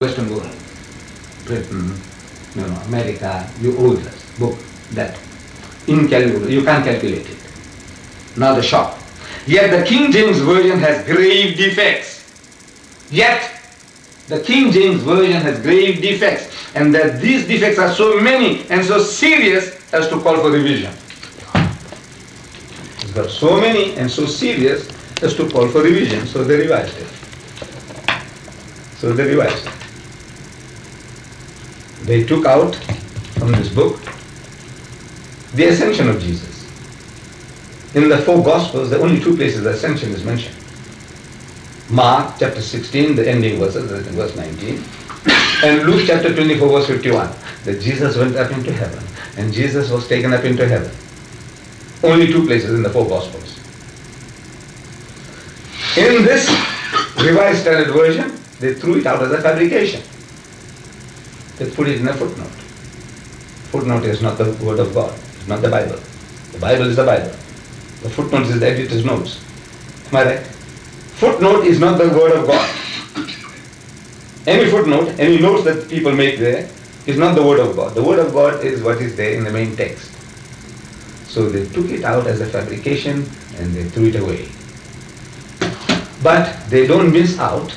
Western world, Britain, America, you owe us book that incalculable, you can't calculate it. Now the shock. Yet the King James Version has grave defects. Yet the King James Version has grave defects, and that these defects are so many and so serious as to call for revision. It's got so many and so serious as to call for revision, so they revised it. They took out from this book the ascension of Jesus. In the four Gospels, the only two places the ascension is mentioned. Mark chapter 16, the ending verses, verse 19, and Luke chapter 24, verse 51, that Jesus went up into heaven and Jesus was taken up into heaven. Only two places in the four Gospels. In this Revised Standard Version, they threw it out as a fabrication. They put it in a footnote. Footnote is not the word of God. It's not the Bible. The Bible is the Bible. The footnote is the editor's notes. Am I right? Footnote is not the word of God. Any footnote, any notes that people make there is not the word of God. The word of God is what is there in the main text. So they took it out as a fabrication and they threw it away. But they don't miss out.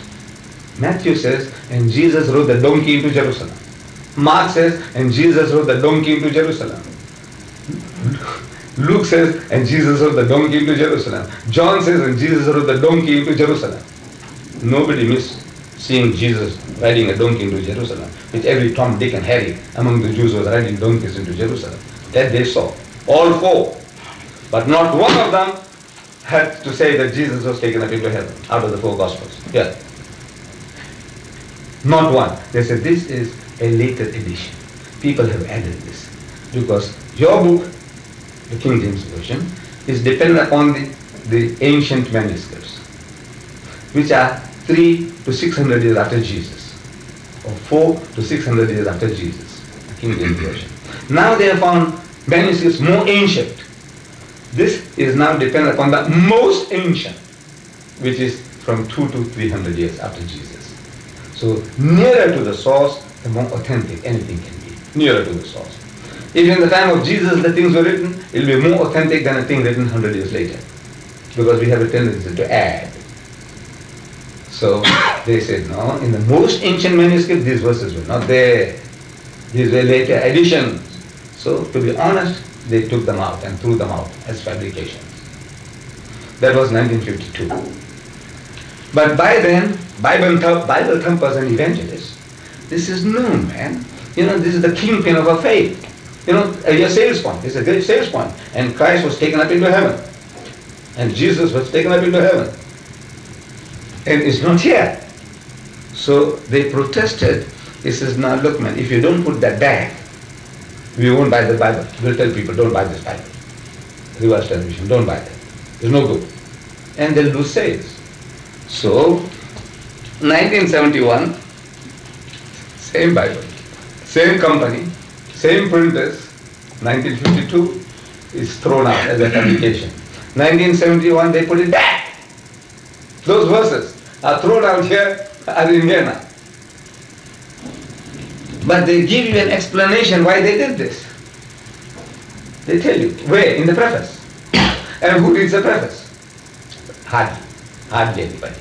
Matthew says, and Jesus rode the donkey into Jerusalem. Mark says, and Jesus rode the donkey into Jerusalem. Luke says, and Jesus rode the donkey into Jerusalem. John says, and Jesus rode the donkey into Jerusalem. Nobody missed seeing Jesus riding a donkey into Jerusalem, which every Tom, Dick and Harry among the Jews was riding donkeys into Jerusalem. That they saw. All four. But not one of them had to say that Jesus was taken up into heaven out of the four Gospels. Yeah. Not one. They said this is a later edition. People have added this because your book, the King James Version, is dependent upon the ancient manuscripts, which are 300 to 600 years after Jesus, or 400 to 600 years after Jesus, the King James Version. Now they have found manuscripts more ancient. This is now dependent upon the most ancient, which is from 200 to 300 years after Jesus. So nearer to the source, the more authentic anything can be. Nearer to the source. If in the time of Jesus the things were written, it will be more authentic than a thing written 100 years later. Because we have a tendency to add. So they said, no, in the most ancient manuscript, these verses were not there. These were later additions. So to be honest, they took them out and threw them out as fabrications. That was 1952. But by then, Bible thumpers and evangelists, this is known, man. This is the kingpin of our faith. Your sales point. It's a great sales point. And Christ was taken up into heaven. And Jesus was taken up into heaven. And it's not here. So they protested. He says, now look, man, if you don't put that back, we won't buy the Bible. We'll tell people, don't buy this Bible. Reverse television, don't buy that. It's no good. And they'll lose sales. So, 1971, same Bible, same company, same printers. 1952 is thrown out as a fabrication. 1971 they put it back. Those verses are thrown out here as in Vienna. But they give you an explanation why they did this. They tell you, where? In the preface. And who reads the preface? Hardly anybody.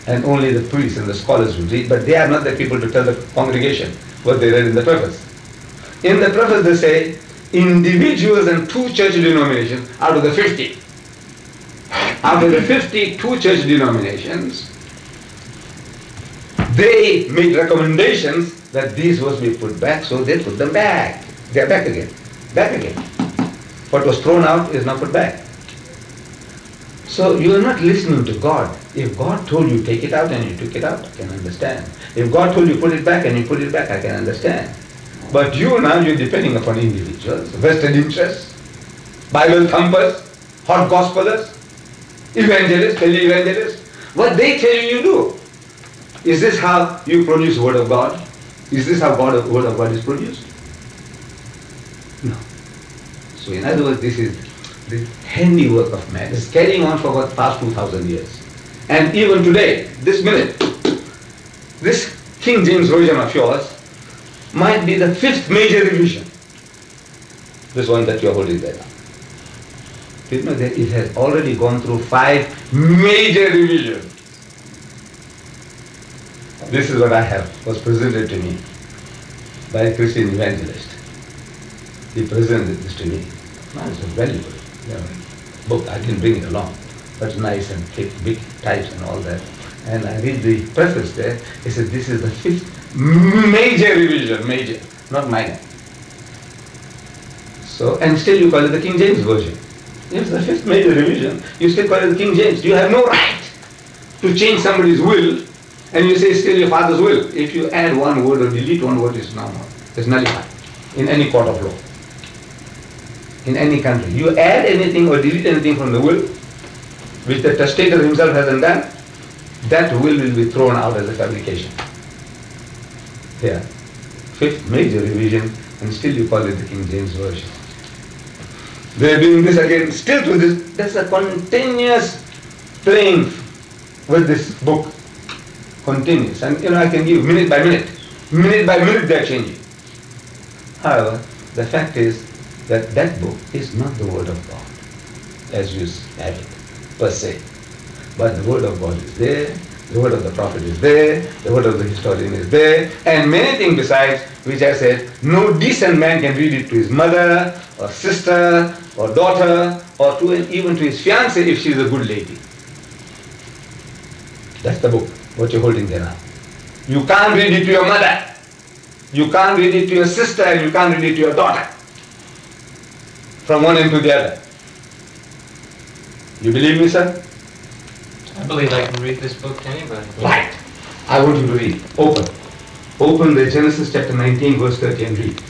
And only the priests and the scholars will read, but they are not the people to tell the congregation what they read in the preface. In the preface they say, individuals and two church denominations out of the 50. Out of the 52 church denominations, they made recommendations that these verses be put back, so they put them back. They are back again. Back again. What was thrown out is now put back. So you are not listening to God. If God told you take it out and you took it out, I can understand. If God told you put it back and you put it back, I can understand. But you're depending upon individuals, vested interests, Bible thumpers, hot gospelers, evangelists, tele-evangelists. What they tell you, you do. Is this how you produce Word of God? Is this how Word of God is produced? No. So in other words, this is the handiwork of man. It's carrying on for about past 2,000 years. And even today, this minute, this King James Version of yours might be the 5th major revision. This one that you are holding there now. Do you know that it has already gone through 5 major revisions? This is what I have, was presented to me by a Christian evangelist. He presented this to me. Man, it's a valuable book. I didn't bring it along, but nice and thick, big types and all that. And I read the preface there. He said, this is the 5th major revision, major, not minor. So, and still you call it the King James Version. It's the 5th major revision. You still call it the King James. You have no right to change somebody's will, and you say it's still your father's will. If you add one word or delete one word, it's nullified in any court of law. In any country. You add anything or delete anything from the will, which the testator himself hasn't done, that will be thrown out as a fabrication. Here, 5th major revision, and still you call it the King James Version. They are doing this again, still to this. There's a continuous playing with this book. Continuous. And I can give minute by minute they're changing. However, the fact is that that book is not the Word of God, as you have it, per se. But the Word of God is there, the Word of the Prophet is there, the Word of the historian is there, and many things besides, which I said, no decent man can read it to his mother, or sister, or daughter, or even to his fiancée if she's a good lady. That's the book, what you're holding there now. You can't read it to your mother, you can't read it to your sister, and you can't read it to your daughter. From one end to the other. You believe me, sir? I believe I can read this book to anybody. Right. I want you to read. Open the Genesis chapter 19, verse 30 and read.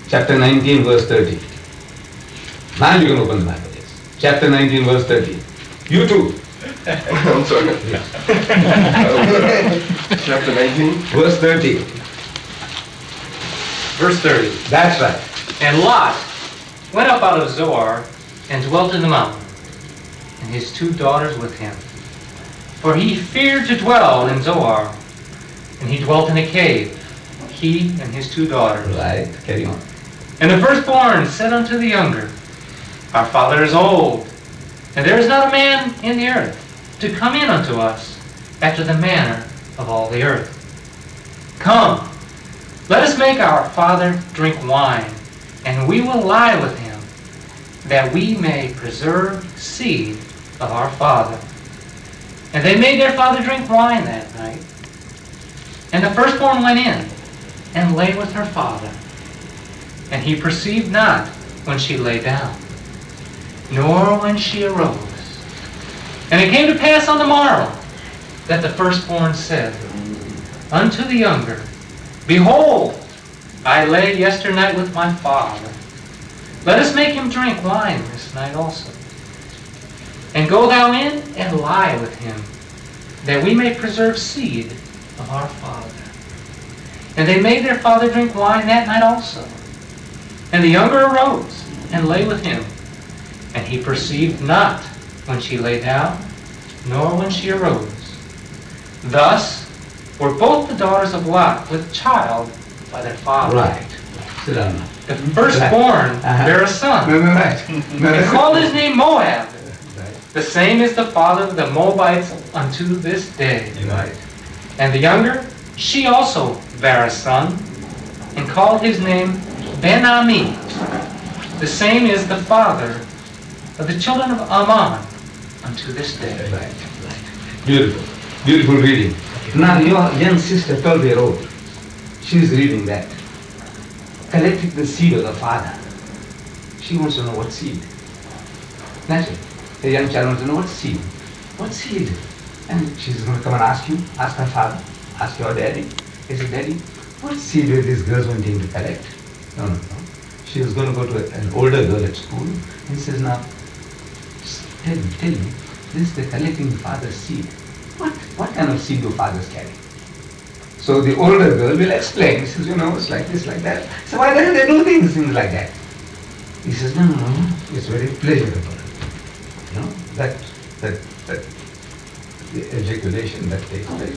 Chapter 19, verse 30. Now you can open the Bible, yes. Chapter 19, verse 30. You too. I'm sorry. Chapter 19. Verse 30. Verse 30. That's right. And Lot went up out of Zoar and dwelt in the mountain, and his 2 daughters with him. For he feared to dwell in Zoar, and he dwelt in a cave, he and his 2 daughters. Right. Carry on. And the firstborn said unto the younger, Our father is old, and there is not a man in the earth to come in unto us after the manner of all the earth. Come, let us make our father drink wine, and we will lie with him, that we may preserve seed of our father. And they made their father drink wine that night. And the firstborn went in, and lay with her father. And he perceived not when she lay down, nor when she arose. And it came to pass on the morrow, that the firstborn said unto the younger, Behold, I lay yesternight with my father. Let us make him drink wine this night also. And go thou in and lie with him, that we may preserve seed of our father. And they made their father drink wine that night also. And the younger arose and lay with him. And he perceived not when she lay down, nor when she arose. Thus were both the daughters of Lot with child by their father. Right. Sit down now. The firstborn bare a son, and called his name Moab. The same is the father of the Moabites unto this day. Right. And the younger, she also bare a son, and called his name Ben-Ami. The same is the father of the children of Ammon unto this day. Right. Beautiful. Beautiful reading. Now your young sister, 12-year-old, she is reading that. Collecting the seed of the father. She wants to know what seed. Naturally. A young child wants to know what seed. What seed? And she's going to come and ask you, ask her father, ask your daddy. He said, Daddy, what seed were these girls wanting to collect? No. She was going to go to an older girl at school. And he says, now, tell me, this is collecting the father's seed. What kind of seed do fathers carry? So the older girl will explain. He says, it's like this, like that. So why don't they do things like that? He says, no, it's very pleasurable. That the ejaculation that takes place.